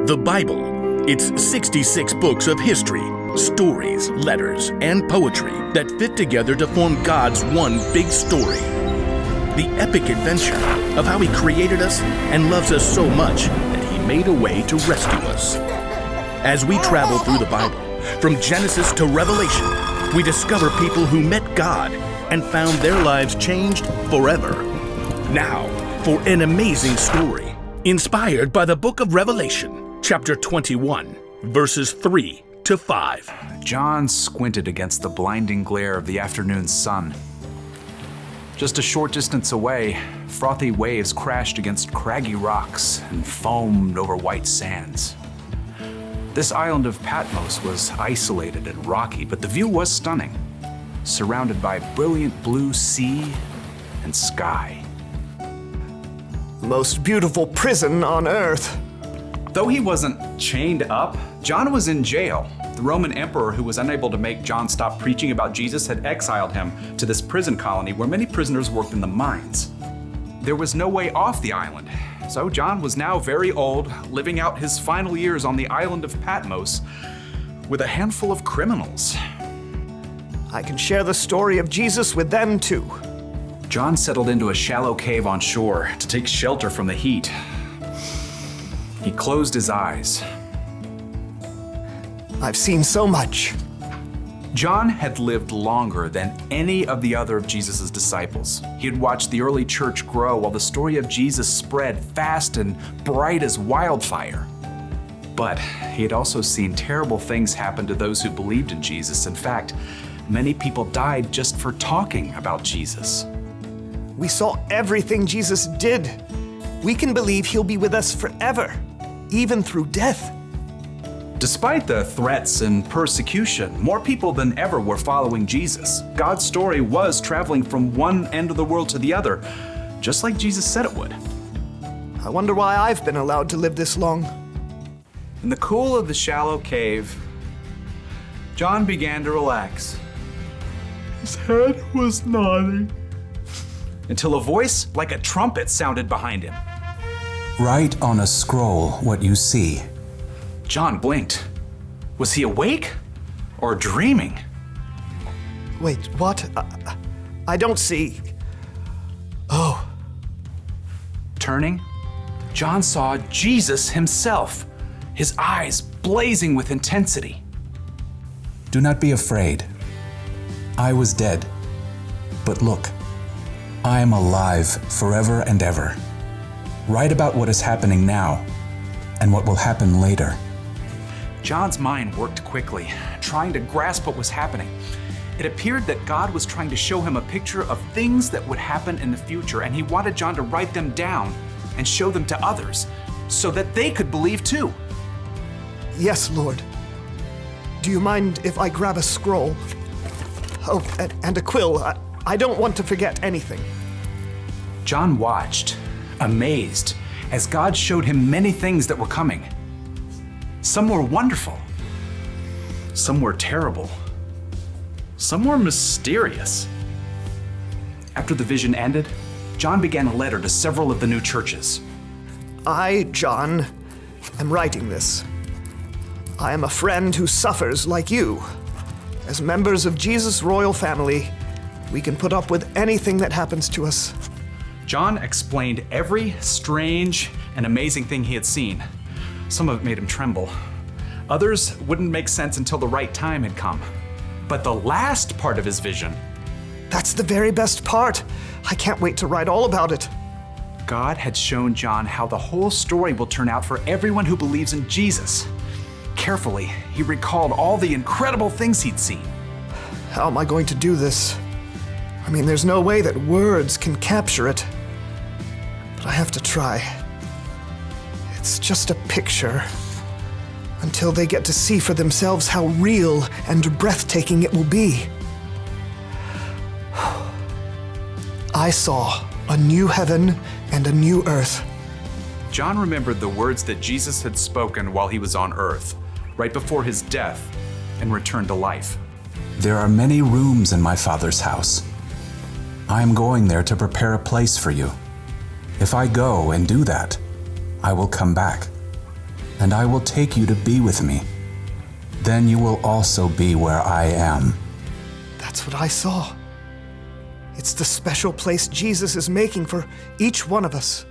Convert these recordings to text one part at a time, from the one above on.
The Bible. It's 66 books of history, stories, letters, and poetry that fit together to form God's one big story. The epic adventure of how He created us and loves us so much that He made a way to rescue us. As we travel through the Bible, from Genesis to Revelation, we discover people who met God and found their lives changed forever. Now, for an amazing story, inspired by the book of Revelation, chapter 21, verses 3 to 5. John squinted against the blinding glare of the afternoon sun. Just a short distance away, frothy waves crashed against craggy rocks and foamed over white sands. This island of Patmos was isolated and rocky, but the view was stunning, surrounded by brilliant blue sea and sky. The most beautiful prison on earth. Though he wasn't chained up, John was in jail. The Roman emperor, who was unable to make John stop preaching about Jesus, had exiled him to this prison colony where many prisoners worked in the mines. There was no way off the island, so John was now very old, living out his final years on the island of Patmos with a handful of criminals. I can share the story of Jesus with them too. John settled into a shallow cave on shore to take shelter from the heat. He closed his eyes. I've seen so much. John had lived longer than any of the other of Jesus' disciples. He had watched the early church grow while the story of Jesus spread fast and bright as wildfire. But he had also seen terrible things happen to those who believed in Jesus. In fact, many people died just for talking about Jesus. We saw everything Jesus did. We can believe He'll be with us forever, even through death. Despite the threats and persecution, more people than ever were following Jesus. God's story was traveling from one end of the world to the other, just like Jesus said it would. I wonder why I've been allowed to live this long. In the cool of the shallow cave, John began to relax. His head was nodding, until a voice like a trumpet sounded behind him. Write on a scroll what you see. John blinked. Was he awake or dreaming? Wait, what? I don't see. Oh. Turning, John saw Jesus himself, his eyes blazing with intensity. Do not be afraid. I was dead, but look, I am alive forever and ever. Write about what is happening now and what will happen later. John's mind worked quickly, trying to grasp what was happening. It appeared that God was trying to show him a picture of things that would happen in the future, and he wanted John to write them down and show them to others so that they could believe too. Yes, Lord. Do you mind if I grab a scroll? Oh, and a quill. I don't want to forget anything. John watched, amazed, as God showed him many things that were coming. Some were wonderful. Some were terrible. Some were mysterious. After the vision ended, John began a letter to several of the new churches. I, John, am writing this. I am a friend who suffers like you. As members of Jesus' royal family, we can put up with anything that happens to us. John explained every strange and amazing thing he had seen. Some of it made him tremble. Others wouldn't make sense until the right time had come. But the last part of his vision, that's the very best part. I can't wait to write all about it. God had shown John how the whole story will turn out for everyone who believes in Jesus. Carefully, he recalled all the incredible things he'd seen. How am I going to do this? I mean, there's no way that words can capture it. But I have to try. It's just a picture. Until they get to see for themselves how real and breathtaking it will be. I saw a new heaven and a new earth. John remembered the words that Jesus had spoken while he was on earth, right before his death and return to life. There are many rooms in my Father's house. I am going there to prepare a place for you. If I go and do that, I will come back and I will take you to be with me. Then you will also be where I am. That's what I saw. It's the special place Jesus is making for each one of us.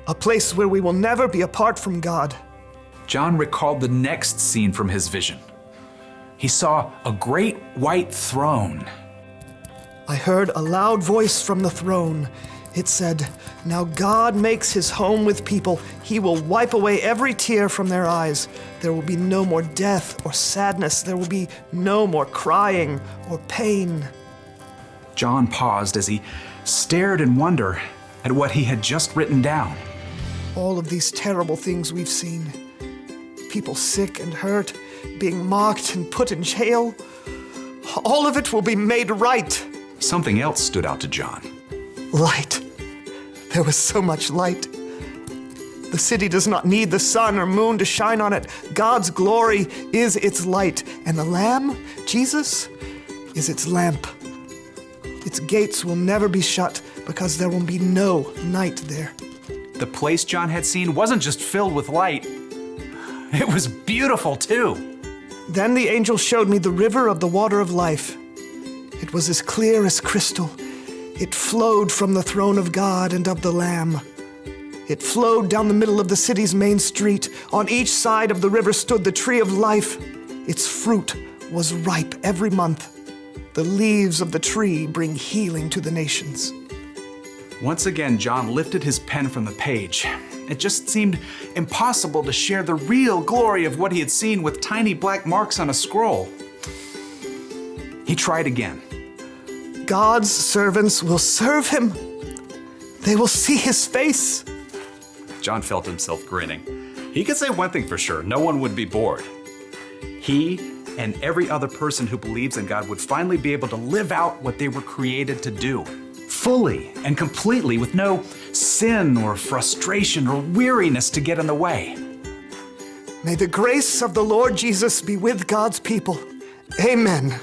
A place where we will never be apart from God. John recalled the next scene from his vision. He saw a great white throne. I heard a loud voice from the throne. It said, "Now God makes his home with people. He will wipe away every tear from their eyes. There will be no more death or sadness. There will be no more crying or pain." John paused as he stared in wonder at what he had just written down. All of these terrible things we've seen. People sick and hurt, being mocked and put in jail. All of it will be made right. Something else stood out to John. Light. There was so much light. The city does not need the sun or moon to shine on it. God's glory is its light, and the Lamb, Jesus, is its lamp. Its gates will never be shut because there will be no night there. The place John had seen wasn't just filled with light. It was beautiful too. Then the angel showed me the river of the water of life. It was as clear as crystal. It flowed from the throne of God and of the Lamb. It flowed down the middle of the city's main street. On each side of the river stood the tree of life. Its fruit was ripe every month. The leaves of the tree bring healing to the nations. Once again, John lifted his pen from the page. It just seemed impossible to share the real glory of what he had seen with tiny black marks on a scroll. He tried again. God's servants will serve him. They will see his face. John felt himself grinning. He could say one thing for sure, no one would be bored. He and every other person who believes in God would finally be able to live out what they were created to do, fully and completely, with no sin or frustration or weariness to get in the way. May the grace of the Lord Jesus be with God's people. Amen.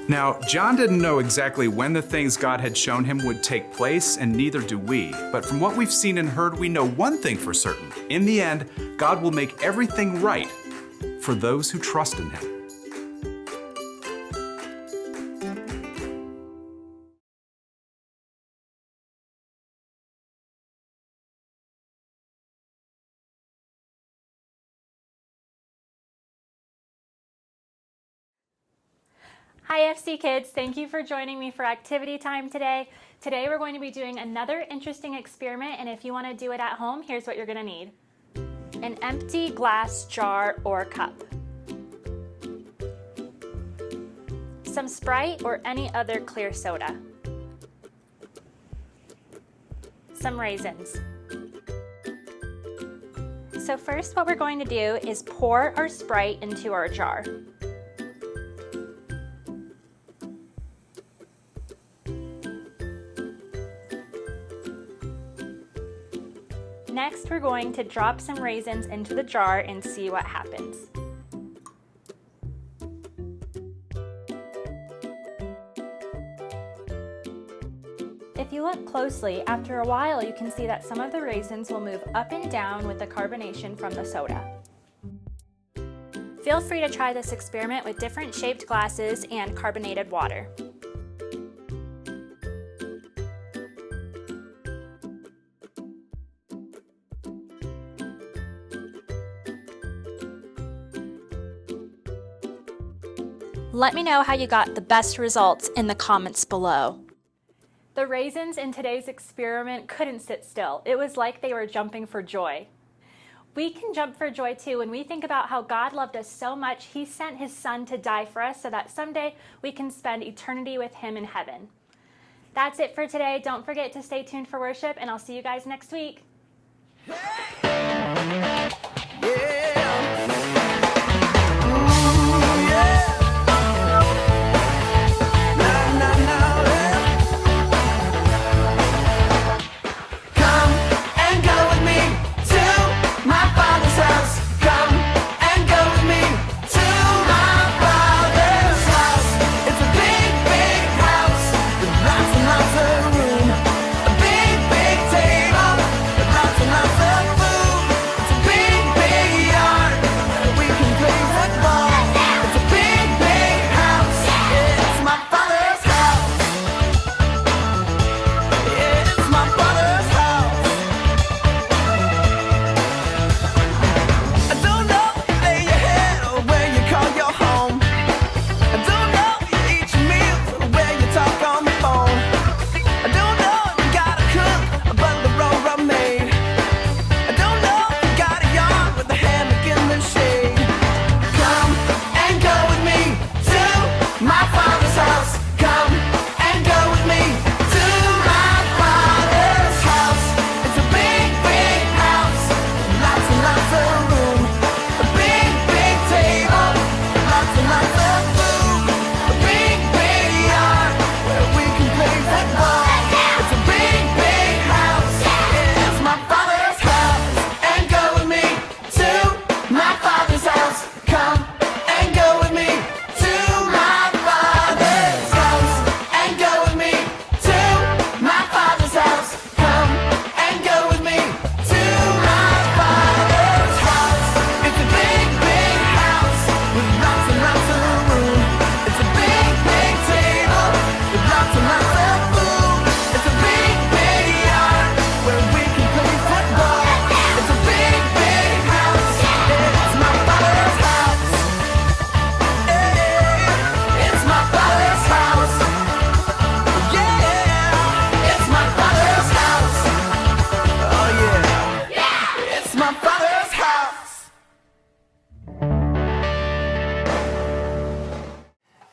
Now, John didn't know exactly when the things God had shown him would take place, and neither do we. But from what we've seen and heard, we know one thing for certain. In the end, God will make everything right for those who trust in him. Hi FC Kids, thank you for joining me for activity time today. Today we're going to be doing another interesting experiment, and if you want to do it at home, here's what you're going to need. An empty glass jar or cup. Some Sprite or any other clear soda. Some raisins. So first what we're going to do is pour our Sprite into our jar. Next, we're going to drop some raisins into the jar and see what happens. If you look closely, after a while you can see that some of the raisins will move up and down with the carbonation from the soda. Feel free to try this experiment with different shaped glasses and carbonated water. Let me know how you got the best results in the comments below. The raisins in today's experiment couldn't sit still. It was like they were jumping for joy. We can jump for joy too when we think about how God loved us so much, He sent His Son to die for us so that someday we can spend eternity with Him in heaven. That's it for today. Don't forget to stay tuned for worship, and I'll see you guys next week. Lots of food.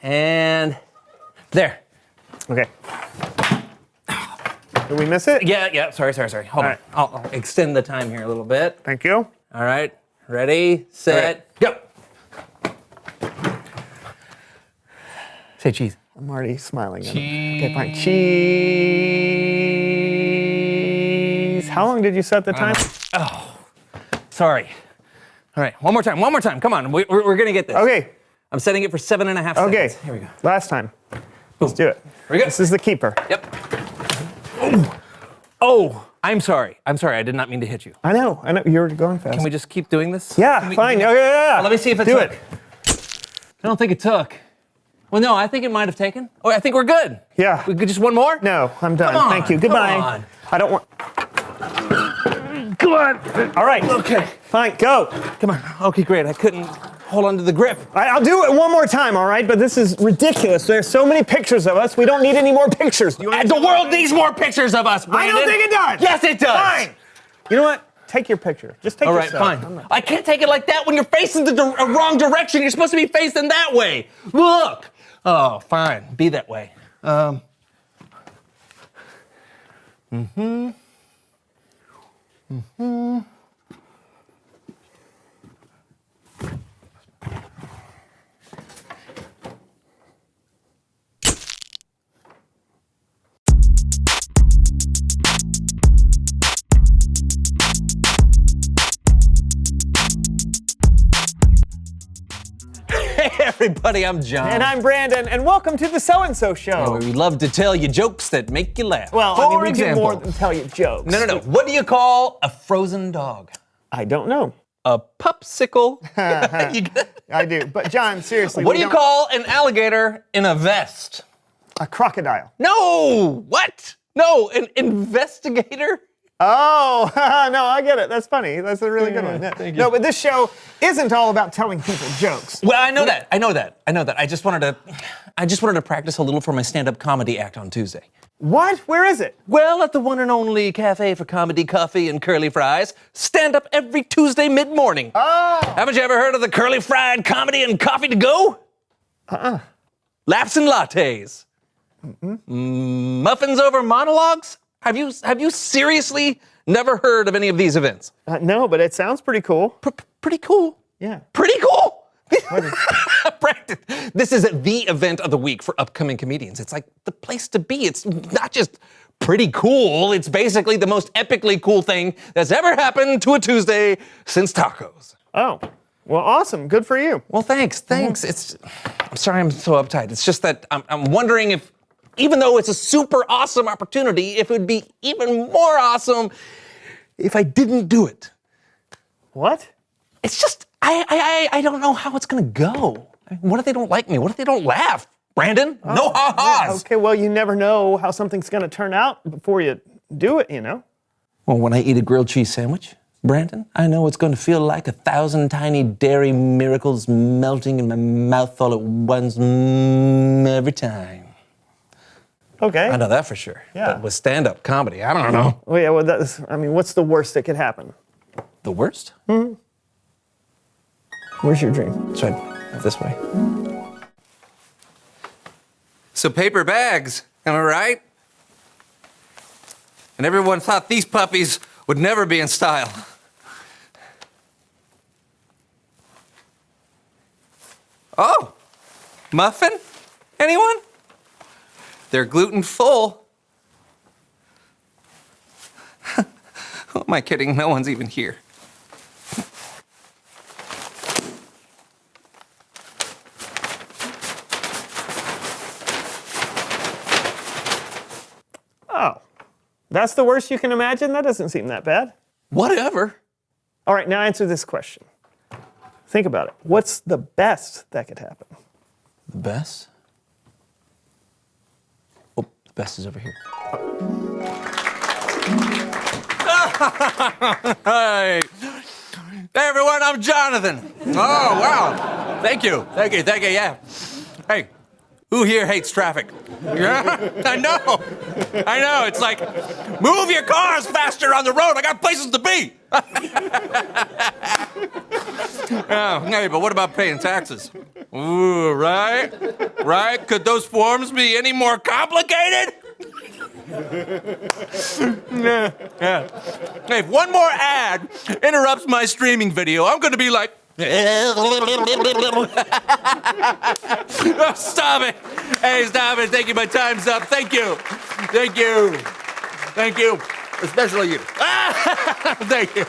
And there. Okay. Did we miss it? Yeah, sorry. Hold All on. right. I'll extend the time here a little bit. Thank you. All right, ready, set, go. Say cheese. I'm already smiling. At him. Cheese. Okay, fine. Cheese. How long did you set the time? Sorry. All right, one more time. Come on, we're gonna get this. Okay. I'm setting it for 7.5 seconds. Okay. Here we go. Last time. Let's do it. Here we go. This is the keeper. Yep. Oh, I'm sorry. I did not mean to hit you. I know. You were going fast. Can we just keep doing this? Yeah, Can we- fine. Yeah. Let me see if it Do took. it. I don't think it took. Well, no, I think it might have taken. Oh, I think we're good. Yeah. We could just one more? No, I'm done. Come on, Thank you. come Goodbye. on. I don't want. Come on. All right. Okay. Fine. Go. Come on. Okay, great. I couldn't hold on to the grip. I'll do it one more time, all right? But this is ridiculous. There's so many pictures of us. We don't need any more pictures. Do you The understand? world needs more pictures of us, I Brandon. don't think it does. Yes, it does. Fine. You know what? Take your picture. Just take All right, yourself. I'm fine. not- I can't take it like that when you're facing the wrong direction. You're supposed to be facing that way. Look. Oh, fine. Be that way. Hey, everybody, I'm John. And I'm Brandon, and welcome to the So-and-So Show. We love to tell you jokes that make you laugh. Well, For I mean, we example, do more than tell you jokes. No. What do you call a frozen dog? I don't know. A popsicle. You get it? I do. But John, seriously. What we do you don't- call an alligator in a vest? A crocodile. No. What? No, an investigator? Oh, no, I get it. That's funny. That's a really good one. Yeah. thank you. No, but this show isn't all about telling people jokes. Well, I know that. I just wanted to practice a little for my stand-up comedy act on Tuesday. What? Where is it? Well, at the one and only Cafe for Comedy, Coffee, and Curly Fries. Stand up every Tuesday mid-morning. Oh. Haven't you ever heard of the Curly Fried Comedy and Coffee to Go? Laps and lattes. Muffins over monologues? Have you seriously never heard of any of these events? No, but it sounds pretty cool. Pretty cool. Yeah. Pretty cool. Brandon, this is the event of the week for upcoming comedians. It's like the place to be. It's not just pretty cool. It's basically the most epically cool thing that's ever happened to a Tuesday since tacos. Oh, well, awesome. Good for you. Well, thanks. I'm sorry I'm so uptight. It's just that I'm wondering if, even though it's a super awesome opportunity, if it would be even more awesome if I didn't do it. What? It's just, I don't know how it's gonna go. What if they don't like me? What if they don't laugh? Brandon, no ha-has. Okay, well, you never know how something's going to turn out before you do it, you know? Well, when I eat a grilled cheese sandwich, Brandon, I know it's going to feel like 1,000 tiny dairy miracles melting in my mouth all at once every time. Okay. I know that for sure. Yeah. But with stand-up comedy, I don't know. Well, yeah, well, what's the worst that could happen? The worst? Where's your dream? It's right this way. So paper bags, am I right? And everyone thought these puppies would never be in style. Oh, muffin? Anyone? They're gluten full. Who am I kidding? No one's even here. Oh, that's the worst you can imagine? That doesn't seem that bad. Whatever. All right, now answer this question. Think about it. What's the best that could happen? The best? Oh, the best is over here. Hey. Hey, everyone, I'm Jonathan. Oh, wow. Thank you, yeah. Hey, who here hates traffic? Yeah, I know. It's like, move your cars faster on the road. I got places to be. Oh, hey, but what about paying taxes? Ooh, right? Right? Could those forms be any more complicated? Yeah. Hey, if one more ad interrupts my streaming video, I'm gonna be like, oh, stop it. Hey, stop it. Thank you. My time's up. Thank you. Thank you. Thank you. Especially you. Thank you.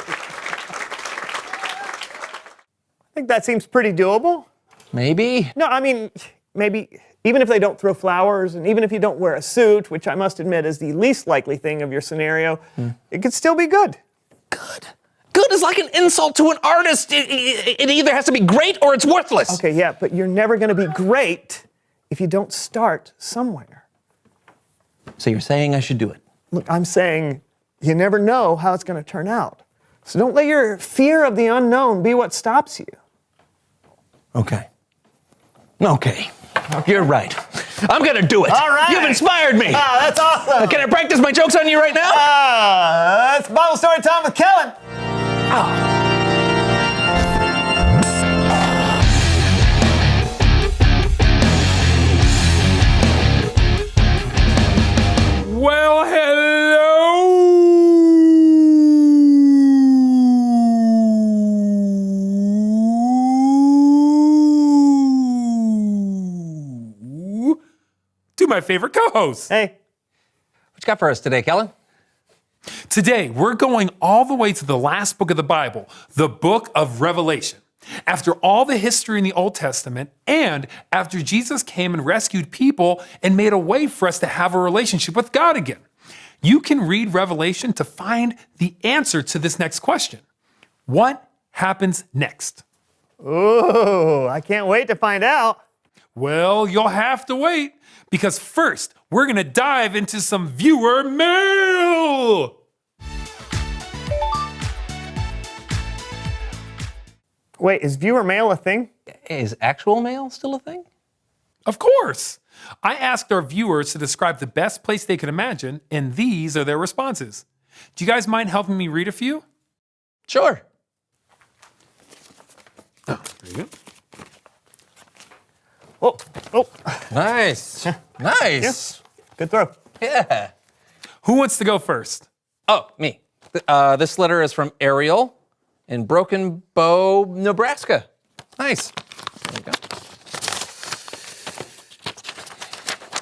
I think that seems pretty doable. Maybe. No, I mean, maybe even if they don't throw flowers and even if you don't wear a suit, which I must admit is the least likely thing of your scenario, it could still be good. Good. Good is like an insult to an artist. It either has to be great or it's worthless. Okay, yeah, but you're never going to be great if you don't start somewhere. So you're saying I should do it? Look, I'm saying you never know how it's going to turn out. So don't let your fear of the unknown be what stops you. Okay. Okay. You're right. I'm gonna do it. All right. You've inspired me. That's awesome. Can I practice my jokes on you right now? That's Bible story time with Kellen. Well, hello to my favorite co-host. Hey. What you got for us today, Kellen? Today, we're going all the way to the last book of the Bible, the book of Revelation. After all the history in the Old Testament, and after Jesus came and rescued people and made a way for us to have a relationship with God again. You can read Revelation to find the answer to this next question. What happens next? Ooh, I can't wait to find out. Well, you'll have to wait, because first, we're going to dive into some viewer mail. Wait, is viewer mail a thing? Is actual mail still a thing? Of course. I asked our viewers to describe the best place they could imagine, and these are their responses. Do you guys mind helping me read a few? Sure. Oh, there you Oh, go. Nice. Nice. good throw. Yeah. Who wants to go first? Oh, me. This letter is from Ariel in Broken Bow, Nebraska. Nice. There you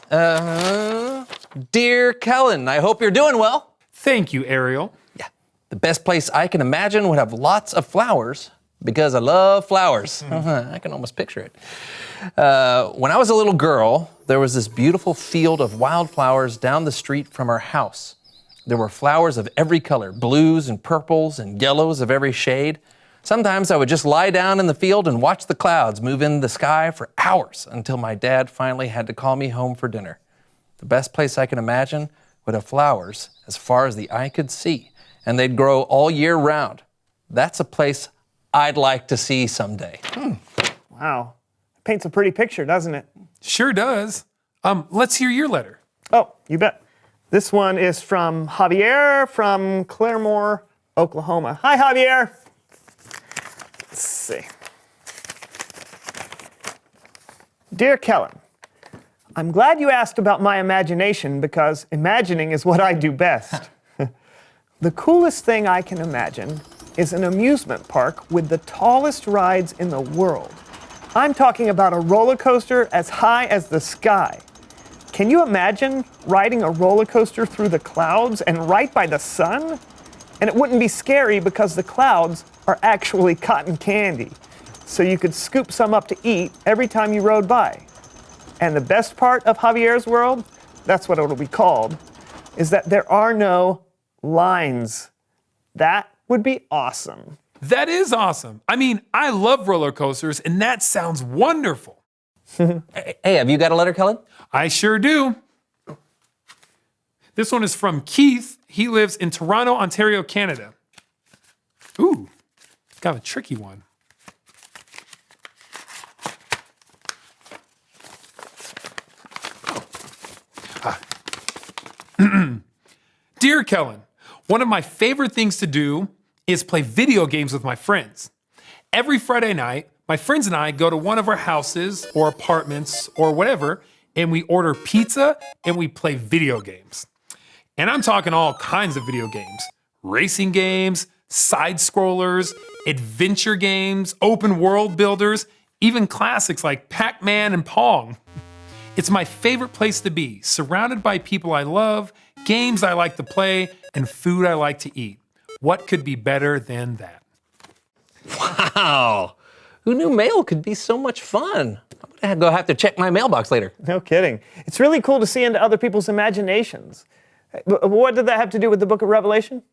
go. Dear Kellen, I hope you're doing well. Thank you, Ariel. Yeah. The best place I can imagine would have lots of flowers because I love flowers. I can almost picture it. When I was a little girl, there was this beautiful field of wildflowers down the street from our house. There were flowers of every color, blues and purples and yellows of every shade. Sometimes I would just lie down in the field and watch the clouds move in the sky for hours until my dad finally had to call me home for dinner. The best place I can imagine would have flowers as far as the eye could see, and they'd grow all year round. That's a place I'd like to see someday. Wow. Paints a pretty picture, doesn't it? Sure does. Let's hear your letter. Oh, you bet. This one is from Javier from Claremore, Oklahoma. Hi, Javier. Let's see. Dear Kellen, I'm glad you asked about my imagination because imagining is what I do best. The coolest thing I can imagine is an amusement park with the tallest rides in the world. I'm talking about a roller coaster as high as the sky. Can you imagine riding a roller coaster through the clouds and right by the sun? And it wouldn't be scary because the clouds are actually cotton candy. So you could scoop some up to eat every time you rode by. And the best part of Javier's world, that's what it'll be called, is that there are no lines. That would be awesome. That is awesome. I mean, I love roller coasters, and that sounds wonderful. Hey, have you got a letter, Kellen? I sure do. This one is from Keith. He lives in Toronto, Ontario, Canada. Ooh, got a tricky one. Dear Kellen, one of my favorite things to do is play video games with my friends. Every Friday night, My friends and I go to one of our houses or apartments or whatever, and we order pizza and we play video games. And I'm talking all kinds of video games. Racing games, side scrollers, adventure games, open world builders, even classics like Pac-Man and Pong. It's my favorite place to be, surrounded by people I love, games I like to play, and food I like to eat. What could be better than that? Wow. Who knew mail could be so much fun? I'm gonna have to check my mailbox later. No kidding. It's really cool to see into other people's imaginations. What did that have to do with the book of Revelation?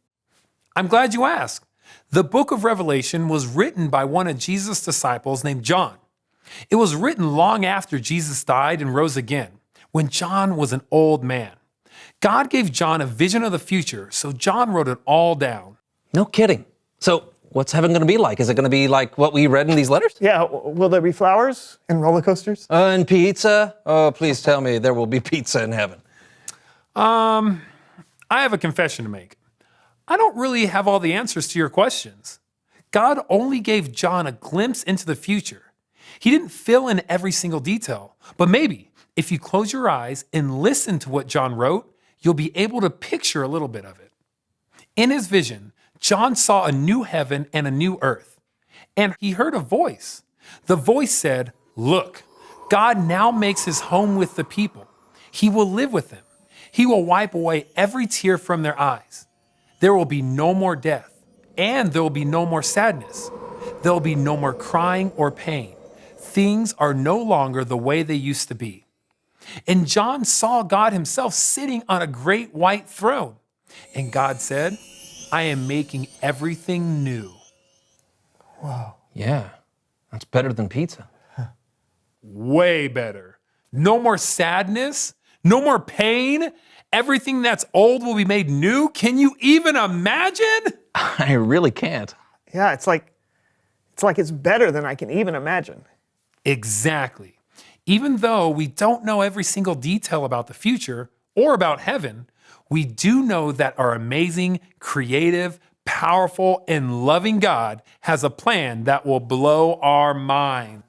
I'm glad you asked. The book of Revelation was written by one of Jesus' disciples named John. It was written long after Jesus died and rose again, when John was an old man. God gave John a vision of the future, so John wrote it all down. No kidding. So what's heaven going to be like? Is it going to be like what we read in these letters? Yeah, will there be flowers and roller coasters? And pizza? Oh, please tell me there will be pizza in heaven. I have a confession to make. I don't really have all the answers to your questions. God only gave John a glimpse into the future. He didn't fill in every single detail, but maybe if you close your eyes and listen to what John wrote, you'll be able to picture a little bit of it. In his vision, John saw a new heaven and a new earth, and he heard a voice. The voice said, "Look, God now makes his home with the people. He will live with them. He will wipe away every tear from their eyes. There will be no more death, and there will be no more sadness. There will be no more crying or pain. Things are no longer the way they used to be." And John saw God himself sitting on a great white throne. And God said, "I am making everything new." Wow. Yeah, that's better than pizza. Way better. No more sadness, no more pain. Everything that's old will be made new. Can you even imagine? I really can't. Yeah, it's like it's better than I can even imagine. Exactly. Even though we don't know every single detail about the future or about heaven, we do know that our amazing, creative, powerful, and loving God has a plan that will blow our mind.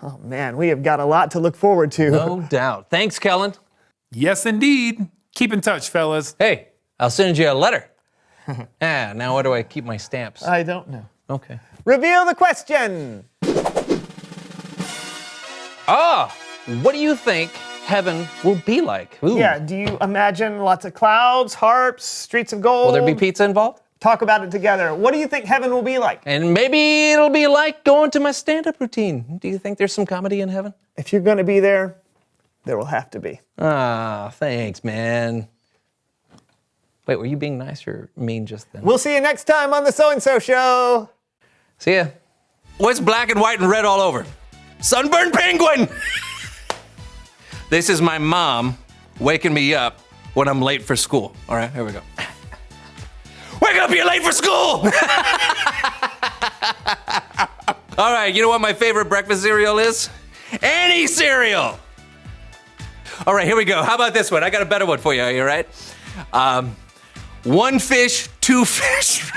Oh man, we have got a lot to look forward to. No doubt. Thanks, Kellen. Yes, indeed. Keep in touch, fellas. Hey, I'll send you a letter. Now where do I keep my stamps? I don't know. Okay. Reveal the question. What do you think heaven will be like? Ooh. Yeah, do you imagine lots of clouds, harps, streets of gold? Will there be pizza involved? Talk about it together. What do you think heaven will be like? And maybe it'll be like going to my stand-up routine. Do you think there's some comedy in heaven? If you're going to be there, there will have to be. Thanks, man. Wait, were you being nice or mean just then? We'll see you next time on the So-and-So Show. See ya. What's black and white and red all over? Sunburned penguin! This is my mom waking me up when I'm late for school. All right, here we go. Wake up, you're late for school! All right, you know what my favorite breakfast cereal is? Any cereal! All right, here we go. How about this one? I got a better one for you, are you all right? One fish, two fish.